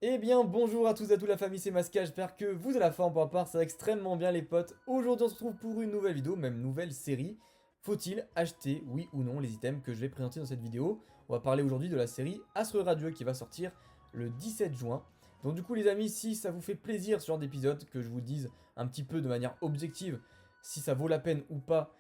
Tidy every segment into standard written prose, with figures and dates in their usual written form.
Eh bien bonjour à tous et à toute la famille, c'est Masca, j'espère que vous avez la forme pour ma part, ça va extrêmement bien les potes. Aujourd'hui on se retrouve pour une nouvelle vidéo, même nouvelle série. Faut-il acheter, oui ou non, les items que je vais présenter dans cette vidéo? On va parler aujourd'hui de la série Astre Radio qui va sortir le 17 juin. Donc du coup les amis, si ça vous fait plaisir ce genre d'épisode, que je vous dise un petit peu de manière objective si ça vaut la peine ou pas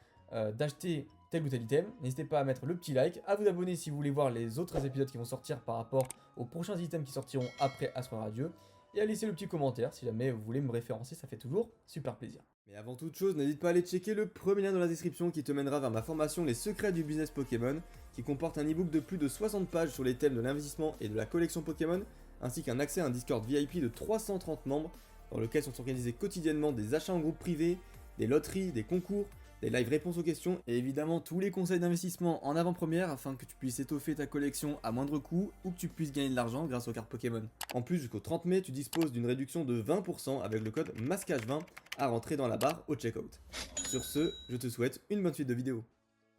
d'acheter tel ou tel item, n'hésitez pas à mettre le petit like, à vous abonner si vous voulez voir les autres épisodes qui vont sortir par rapport aux prochains items qui sortiront après Astre Radio, et à laisser le petit commentaire si jamais vous voulez me référencer, ça fait toujours super plaisir. Mais avant toute chose, n'hésite pas à aller checker le premier lien dans la description qui te mènera vers ma formation Les secrets du business Pokémon, qui comporte un ebook de plus de 60 pages sur les thèmes de l'investissement et de la collection Pokémon, ainsi qu'un accès à un Discord VIP de 330 membres, dans lequel sont organisés quotidiennement des achats en groupe privé, des loteries, des concours, des live réponses aux questions, et évidemment tous les conseils d'investissement en avant-première afin que tu puisses étoffer ta collection à moindre coût ou que tu puisses gagner de l'argent grâce aux cartes Pokémon. En plus, jusqu'au 30 mai, tu disposes d'une réduction de 20% avec le code MASCAGE20 à rentrer dans la barre au checkout. Sur ce, je te souhaite une bonne suite de vidéos.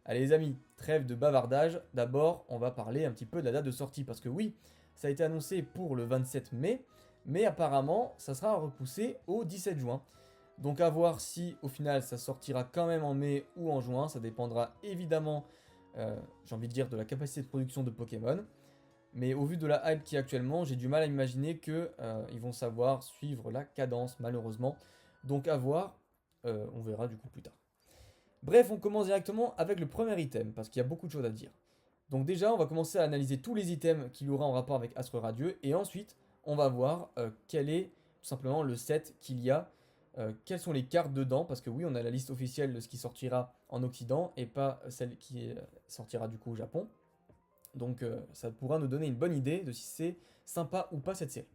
Allez les amis, trêve de bavardage, d'abord on va parler un petit peu de la date de sortie, parce que oui, ça a été annoncé pour le 27 mai, mais apparemment ça sera repoussé au 17 juin. Donc à voir si au final ça sortira quand même en mai ou en juin, ça dépendra évidemment, j'ai envie de dire, de la capacité de production de Pokémon. Mais au vu de la hype qui est actuellement, j'ai du mal à imaginer que ils vont savoir suivre la cadence malheureusement. Donc à voir, on verra du coup plus tard. Bref, on commence directement avec le premier item, parce qu'il y a beaucoup de choses à dire. Donc déjà, on va commencer à analyser tous les items qu'il y aura en rapport avec Astre Radio, et ensuite, on va voir quel est tout simplement le set qu'il y a, quelles sont les cartes dedans, parce que oui, on a la liste officielle de ce qui sortira en Occident, et pas celle qui sortira du coup au Japon. Donc ça pourra nous donner une bonne idée de si c'est sympa ou pas cette série.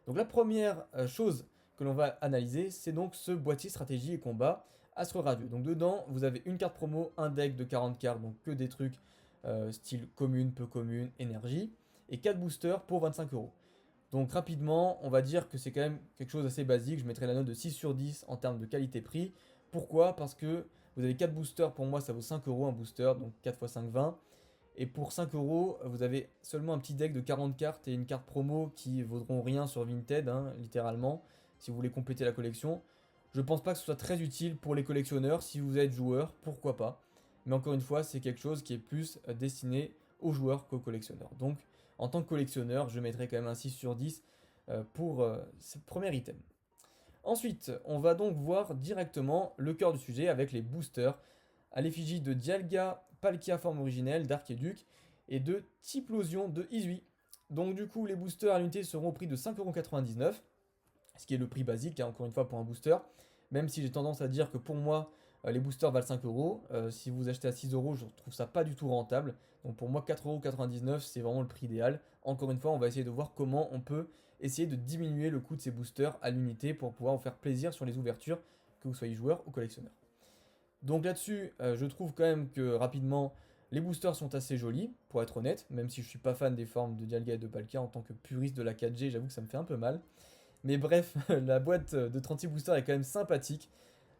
Donc la première chose que l'on va analyser, c'est donc ce boîtier stratégie et combat Astre Radio. Donc dedans, vous avez une carte promo, un deck de 40 cartes, donc que des trucs style commune, peu commune, énergie, et 4 boosters pour 25 euros. Donc rapidement, on va dire que c'est quand même quelque chose d'assez basique, je mettrai la note de 6 sur 10 en termes de qualité-prix. Pourquoi? Parce que vous avez 4 boosters, pour moi ça vaut 5 euros un booster, donc 4 x 5, 20. Et pour 5 euros, vous avez seulement un petit deck de 40 cartes et une carte promo qui vaudront rien sur Vinted, hein, littéralement, si vous voulez compléter la collection. Je pense pas que ce soit très utile pour les collectionneurs, si vous êtes joueur, pourquoi pas. Mais encore une fois, c'est quelque chose qui est plus destiné aux joueurs qu'aux collectionneurs. Donc, en tant que collectionneur, je mettrai quand même un 6 sur 10 pour ce premier item. Ensuite, on va donc voir directement le cœur du sujet avec les boosters à l'effigie de Dialga, Palkia forme originelle, d'Archiduc et de Typhlosion de Izui. Donc du coup, les boosters à l'unité seront au prix de 5,99€, ce qui est le prix basique, hein, encore une fois, pour un booster. Même si j'ai tendance à dire que pour moi, les boosters valent 5 euros. Si vous achetez à 6 euros, je trouve ça pas du tout rentable. Donc pour moi, 4,99€, c'est vraiment le prix idéal. Encore une fois, on va essayer de voir comment on peut essayer de diminuer le coût de ces boosters à l'unité pour pouvoir vous faire plaisir sur les ouvertures, que vous soyez joueur ou collectionneur. Donc là-dessus, je trouve quand même que rapidement, les boosters sont assez jolis, pour être honnête, même si je suis pas fan des formes de Dialga et de Palkia en tant que puriste de la 4G, j'avoue que ça me fait un peu mal. Mais bref, la boîte de 36 boosters est quand même sympathique,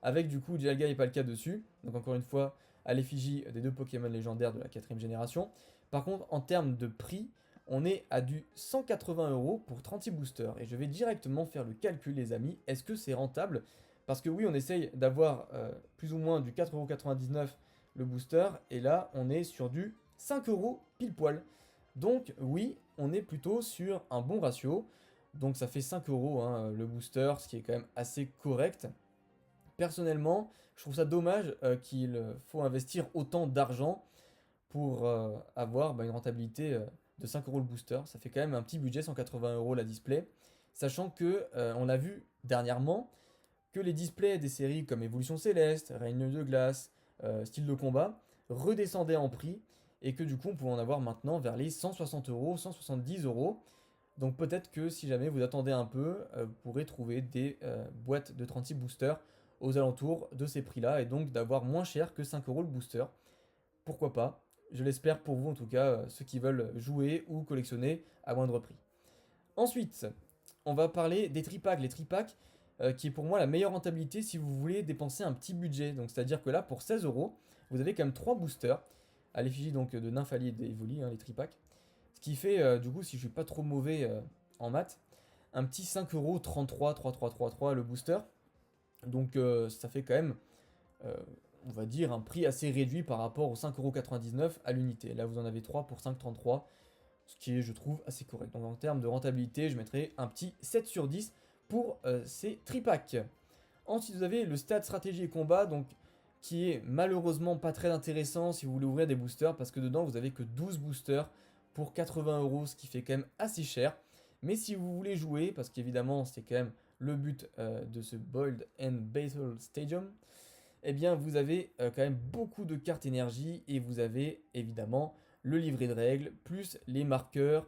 avec du coup Dialga et Palkia dessus, donc encore une fois, à l'effigie des deux Pokémon légendaires de la 4ème génération. Par contre, en termes de prix, on est à du 180 euros pour 36 boosters, et je vais directement faire le calcul les amis, est-ce que c'est rentable? Parce que oui, on essaye d'avoir plus ou moins du 4,99€ le booster, et là, on est sur du 5 euros pile poil. Donc oui, on est plutôt sur un bon ratio. Donc ça fait 5 euros hein, le booster, ce qui est quand même assez correct. Personnellement, je trouve ça dommage qu'il faut investir autant d'argent pour avoir une rentabilité de 5 euros le booster. Ça fait quand même un petit budget, 180 euros la display. Sachant que, on l'a vu dernièrement, que les displays des séries comme Évolution Céleste, Règne de Glace, Style de combat redescendaient en prix et que du coup on pouvait en avoir maintenant vers les 160 euros, 170 euros. Donc peut-être que si jamais vous attendez un peu, vous pourrez trouver des boîtes de 36 boosters aux alentours de ces prix-là et donc d'avoir moins cher que 5 euros le booster. Pourquoi pas? Je l'espère pour vous en tout cas, ceux qui veulent jouer ou collectionner à moindre prix. Ensuite, on va parler des tripacks. Les tripacks, qui est pour moi la meilleure rentabilité si vous voulez dépenser un petit budget. Donc c'est-à-dire que là, pour 16 euros, vous avez quand même 3 boosters à l'effigie donc de Nymphalie et d'Evoli, hein, les tripacks. Ce qui fait, du coup, si je suis pas trop mauvais en maths, un petit 5,33 € le booster. Donc ça fait quand même, euh, on va dire, un prix assez réduit par rapport aux 5,99 € à l'unité. Là, vous en avez 3 pour 5,33, ce qui est, je trouve, assez correct. Donc en termes de rentabilité, je mettrai un petit 7 sur 10 pour ces tripacks. Ensuite, vous avez le stade stratégie et combat, donc qui est malheureusement pas très intéressant si vous voulez ouvrir des boosters, parce que dedans, vous avez que 12 boosters pour 80 €, ce qui fait quand même assez cher. Mais si vous voulez jouer, parce qu'évidemment, c'est quand même le but de ce Bold and Battle Stadium, eh bien, vous avez quand même beaucoup de cartes énergie, et vous avez évidemment le livret de règles, plus les marqueurs,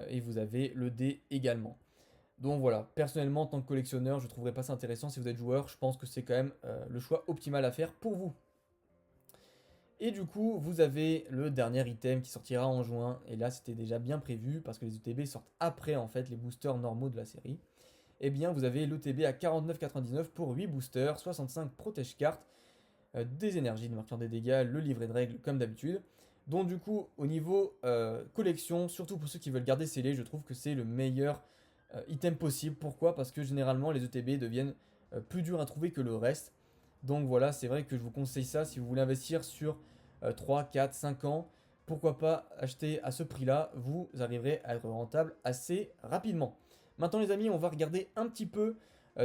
et vous avez le dé également. Donc voilà, personnellement, en tant que collectionneur, je trouverais pas ça intéressant. Si vous êtes joueur, je pense que c'est quand même le choix optimal à faire pour vous. Et du coup, vous avez le dernier item qui sortira en juin. Et là, c'était déjà bien prévu parce que les ETB sortent après en fait les boosters normaux de la série. Eh bien, vous avez l'ETB à 49,99 pour 8 boosters, 65 protège cartes, des énergies de marquant des dégâts, le livret de règles comme d'habitude. Donc du coup, au niveau collection, surtout pour ceux qui veulent garder scellé, je trouve que c'est le meilleur item possible. Pourquoi? Parce que généralement les ETB deviennent plus durs à trouver que le reste. Donc voilà, c'est vrai que je vous conseille ça si vous voulez investir sur 3, 4, 5 ans. Pourquoi pas acheter à ce prix-là? Vous arriverez à être rentable assez rapidement. Maintenant les amis, on va regarder un petit peu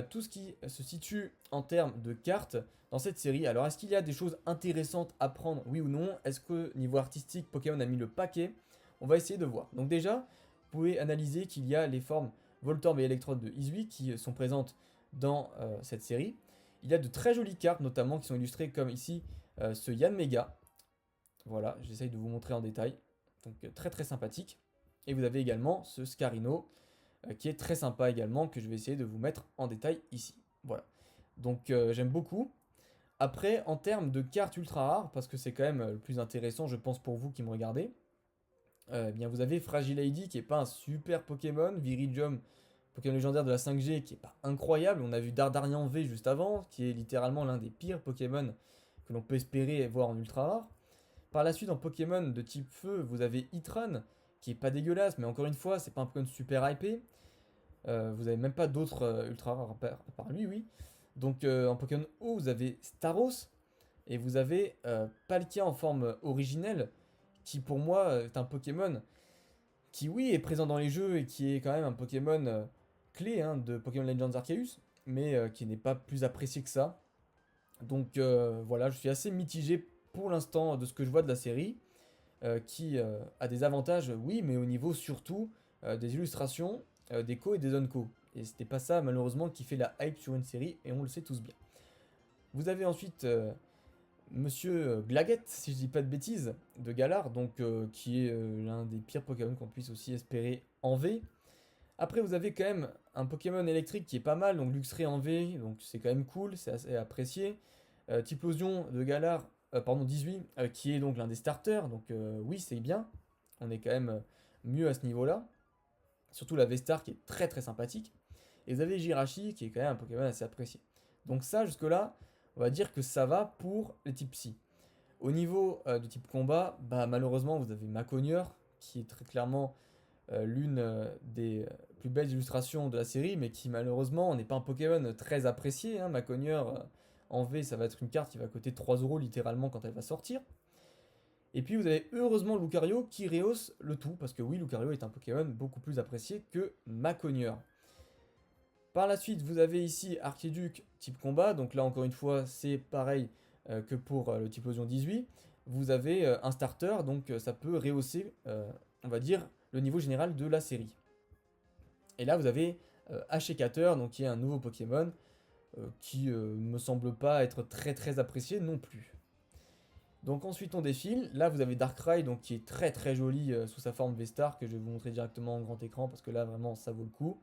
tout ce qui se situe en termes de cartes dans cette série. Alors est-ce qu'il y a des choses intéressantes à prendre, oui ou non? Est-ce que niveau artistique, Pokémon a mis le paquet? On va essayer de voir. Donc déjà, vous pouvez analyser qu'il y a les formes Voltorb et Electrode de Izui qui sont présentes dans cette série. Il y a de très jolies cartes, notamment qui sont illustrées comme ici ce Yanmega. Voilà, j'essaye de vous montrer en détail. Donc très très sympathique. Et vous avez également ce Scarino qui est très sympa également, que je vais essayer de vous mettre en détail ici. Voilà. Donc j'aime beaucoup. Après, en termes de cartes ultra rares, parce que c'est quand même le plus intéressant, je pense, pour vous qui me regardez, eh bien vous avez Fragile Lady qui est pas un super Pokémon, Viridium, Pokémon légendaire de la 5G qui est pas incroyable, on a vu Dardarian V juste avant, qui est littéralement l'un des pires Pokémon que l'on peut espérer voir en ultra rare. Par la suite, en Pokémon de type feu, vous avez Itran, qui est pas dégueulasse, mais encore une fois, c'est pas un Pokémon super hypé. Vous avez même pas d'autres ultra rares à part lui, oui. Donc en Pokémon eau, vous avez Staros, et vous avez Palkia en forme originelle, qui pour moi est un Pokémon qui, oui, est présent dans les jeux et qui est quand même un Pokémon clé hein, de Pokémon Legends Arceus, mais qui n'est pas plus apprécié que ça. Donc voilà, je suis assez mitigé pour l'instant de ce que je vois de la série, qui a des avantages, oui, mais au niveau surtout des illustrations, des co et des unco. Et c'était pas ça malheureusement qui fait la hype sur une série, et on le sait tous bien. Vous avez ensuite Monsieur Glaget, si je dis pas de bêtises, de Galar, donc qui est l'un des pires Pokémon qu'on puisse aussi espérer en V. Après, vous avez quand même un Pokémon électrique qui est pas mal, donc Luxray en V, donc c'est quand même cool, c'est assez apprécié. Typhlosion de Galar, pardon, 18, qui est donc l'un des starters, donc oui, c'est bien. On est quand même mieux à ce niveau-là. Surtout la V-Star qui est très très sympathique. Et vous avez Jirachi qui est quand même un Pokémon assez apprécié. Donc ça, jusque-là, on va dire que ça va pour les types psy. Au niveau du type combat, bah, malheureusement, vous avez Maconieur, qui est très clairement l'une des plus belles illustrations de la série, mais qui malheureusement n'est pas un Pokémon très apprécié. Hein. Maconieur en V, ça va être une carte qui va coûter 3 € littéralement quand elle va sortir. Et puis vous avez heureusement Lucario qui rehausse le tout, parce que oui, Lucario est un Pokémon beaucoup plus apprécié que Maconieur. Par la suite, vous avez ici Archiduc type combat, donc là encore une fois, c'est pareil que pour le Typhlosion 18. Vous avez un starter, donc ça peut rehausser, on va dire, le niveau général de la série. Et là, vous avez Ashekater, donc qui est un nouveau Pokémon, qui me semble pas être très très apprécié non plus. Donc ensuite on défile, là vous avez Darkrai donc qui est très très joli sous sa forme V-Star que je vais vous montrer directement en grand écran parce que là vraiment ça vaut le coup.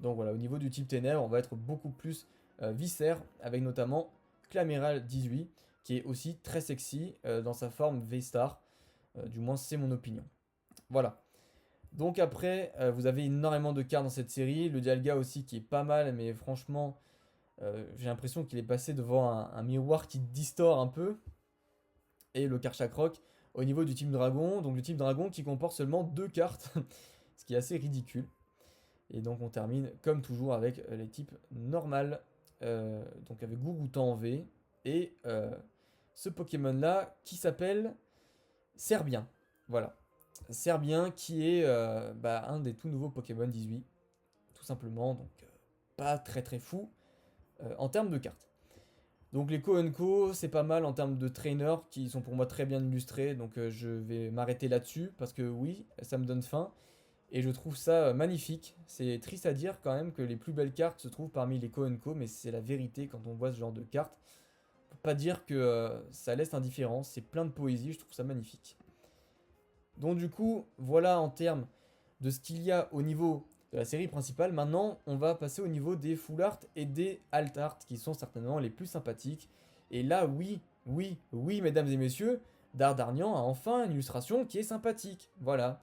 Donc voilà, au niveau du type ténèbres, on va être beaucoup plus viscère avec notamment Claméral 18 qui est aussi très sexy dans sa forme V-Star, du moins c'est mon opinion. Voilà. Donc après, vous avez énormément de cartes dans cette série, le Dialga aussi qui est pas mal mais franchement j'ai l'impression qu'il est passé devant un miroir qui distord un peu. Et le Karchakroc, au niveau du Team Dragon. Donc le Team Dragon qui comporte seulement 2 cartes, ce qui est assez ridicule. Et donc on termine comme toujours avec les types normales. Donc avec Gouroutan en V. Et ce Pokémon là qui s'appelle Serbien. Voilà. Serbien qui est un des tout nouveaux Pokémon 18. Tout simplement. Donc pas très très fou en termes de cartes. Donc les Co, c'est pas mal en termes de trainers qui sont pour moi très bien illustrés. Donc je vais m'arrêter là-dessus parce que oui, ça me donne faim. Et je trouve ça magnifique. C'est triste à dire quand même que les plus belles cartes se trouvent parmi les Co, mais c'est la vérité quand on voit ce genre de cartes. On peut pas dire que ça laisse indifférent. C'est plein de poésie, je trouve ça magnifique. Donc du coup, voilà en termes de ce qu'il y a au niveau de la série principale. Maintenant, on va passer au niveau des full art et des alt art qui sont certainement les plus sympathiques. Et là, oui, mesdames et messieurs, Dardarnian a enfin une illustration qui est sympathique. Voilà,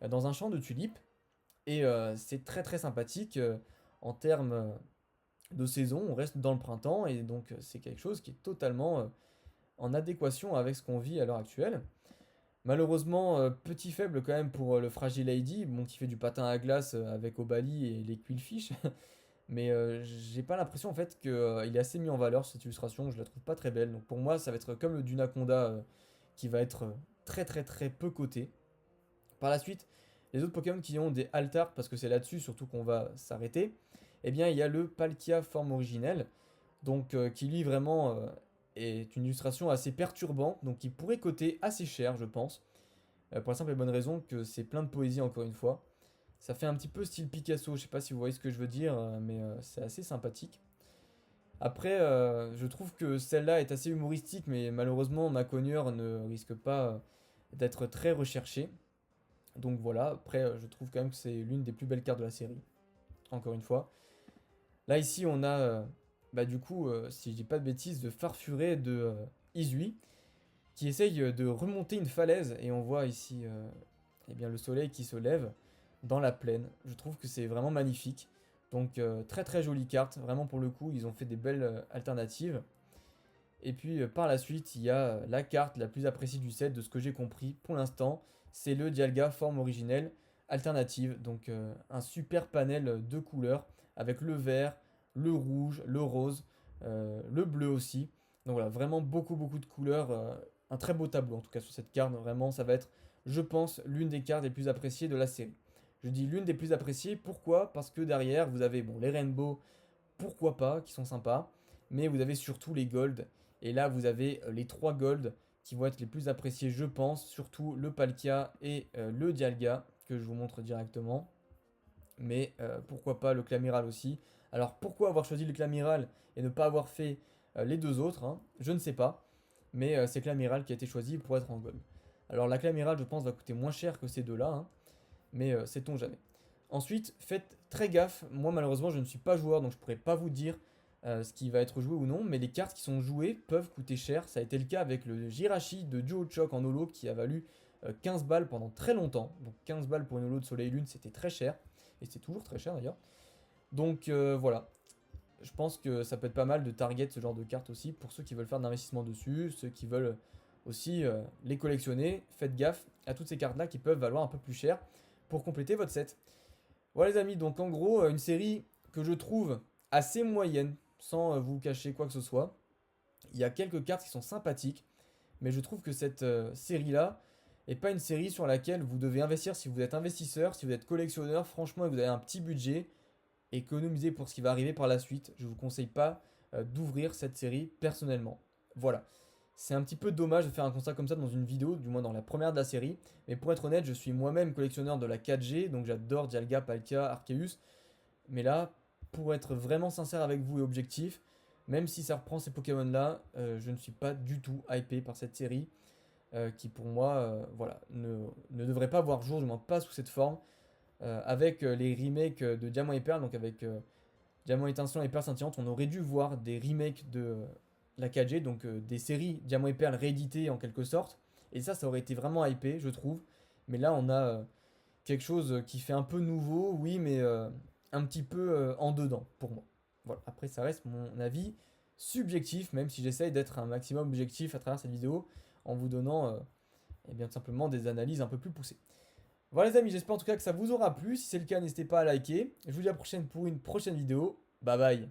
dans un champ de tulipes. Et c'est très très sympathique en termes de saison. On reste dans le printemps et donc c'est quelque chose qui est totalement en adéquation avec ce qu'on vit à l'heure actuelle. Malheureusement, petit faible quand même pour le Fragile Lady, bon, qui fait du patin à glace avec Obali et les Quillfish. Mais j'ai pas l'impression en fait qu'il est assez mis en valeur cette illustration, je la trouve pas très belle. Donc pour moi, ça va être comme le Dunaconda qui va être très très très peu coté. Par la suite, les autres Pokémon qui ont des Altart, parce que c'est là-dessus surtout qu'on va s'arrêter, eh bien il y a le Palkia forme originelle, donc qui lui vraiment est une illustration assez perturbante, donc qui pourrait coter assez cher je pense, pour la simple et bonne raison que c'est plein de poésie encore une fois. Ça fait un petit peu style Picasso, je sais pas si vous voyez ce que je veux dire, mais c'est assez sympathique. Après, je trouve que celle-là est assez humoristique, mais malheureusement ma cogneur ne risque pas d'être très recherchée. Donc voilà, après je trouve quand même que c'est l'une des plus belles cartes de la série, encore une fois. Là ici on a, du coup, si je dis pas de bêtises, de Farfuré de Izui, qui essaye de remonter une falaise, et on voit ici eh bien, le soleil qui se lève dans la plaine. Je trouve que c'est vraiment magnifique. Donc très très jolie carte, vraiment pour le coup ils ont fait des belles alternatives. Et puis par la suite il y a la carte la plus appréciée du set de ce que j'ai compris pour l'instant, c'est le Dialga forme originelle alternative. Donc un super panel de couleurs avec le vert, le rouge, le rose, le bleu aussi. Donc voilà, vraiment beaucoup de couleurs, un très beau tableau en tout cas sur cette carte, vraiment ça va être je pense l'une des cartes les plus appréciées de la série. Je dis l'une des plus appréciées, pourquoi? Parce que derrière vous avez bon, les rainbows, pourquoi pas, qui sont sympas, mais vous avez surtout les gold, et là vous avez les 3 gold qui vont être les plus appréciés je pense, surtout le Palkia et le Dialga, que je vous montre directement, mais pourquoi pas le Clamiral aussi. Alors pourquoi avoir choisi le Clamiral et ne pas avoir fait les deux autres, hein, je ne sais pas, mais c'est Clamiral qui a été choisi pour être en gold. Alors la Clamiral je pense va coûter moins cher que ces deux-là, hein, mais sait-on jamais. Ensuite, faites très gaffe, moi malheureusement je ne suis pas joueur donc je pourrais pas vous dire ce qui va être joué ou non, mais les cartes qui sont jouées peuvent coûter cher. Ça a été le cas avec le Jirachi de Duo Choc en holo qui a valu 15 balles pendant très longtemps. Donc 15 balles pour une holo de Soleil Lune c'était très cher, et c'est toujours très cher d'ailleurs. Donc voilà, je pense que ça peut être pas mal de target ce genre de cartes aussi pour ceux qui veulent faire de l'investissement dessus, ceux qui veulent aussi les collectionner. Faites gaffe à toutes ces cartes là qui peuvent valoir un peu plus cher pour compléter votre set. Voilà les amis, donc en gros une série que je trouve assez moyenne, sans vous cacher quoi que ce soit. Il y a quelques cartes qui sont sympathiques, mais je trouve que cette série là est pas une série sur laquelle vous devez investir si vous êtes investisseur, si vous êtes collectionneur, franchement et vous avez un petit budget, économisez pour ce qui va arriver par la suite. Je vous conseille pas d'ouvrir cette série personnellement. Voilà. C'est un petit peu dommage de faire un constat comme ça dans une vidéo, du moins dans la première de la série. Mais pour être honnête, je suis moi-même collectionneur de la 4G, donc j'adore Dialga, Palkia, Arceus. Mais là, pour être vraiment sincère avec vous et objectif, même si ça reprend ces Pokémon-là, je ne suis pas du tout hypé par cette série, qui pour moi, voilà, ne devrait pas voir jour, du moins pas sous cette forme. Avec les remakes de Diamant et Perle, donc avec Diamant étincelant et Perle scintillante, on aurait dû voir des remakes de la 4G, donc des séries Diamant et Perle rééditées en quelque sorte. Et ça aurait été vraiment hypé, je trouve. Mais là, on a quelque chose qui fait un peu nouveau, oui, mais un petit peu en dedans pour moi. Voilà, après, ça reste mon avis subjectif, même si j'essaye d'être un maximum objectif à travers cette vidéo en vous donnant et bien tout simplement des analyses un peu plus poussées. Voilà les amis, j'espère en tout cas que ça vous aura plu. Si c'est le cas, n'hésitez pas à liker. Je vous dis à la prochaine pour une prochaine vidéo. Bye bye.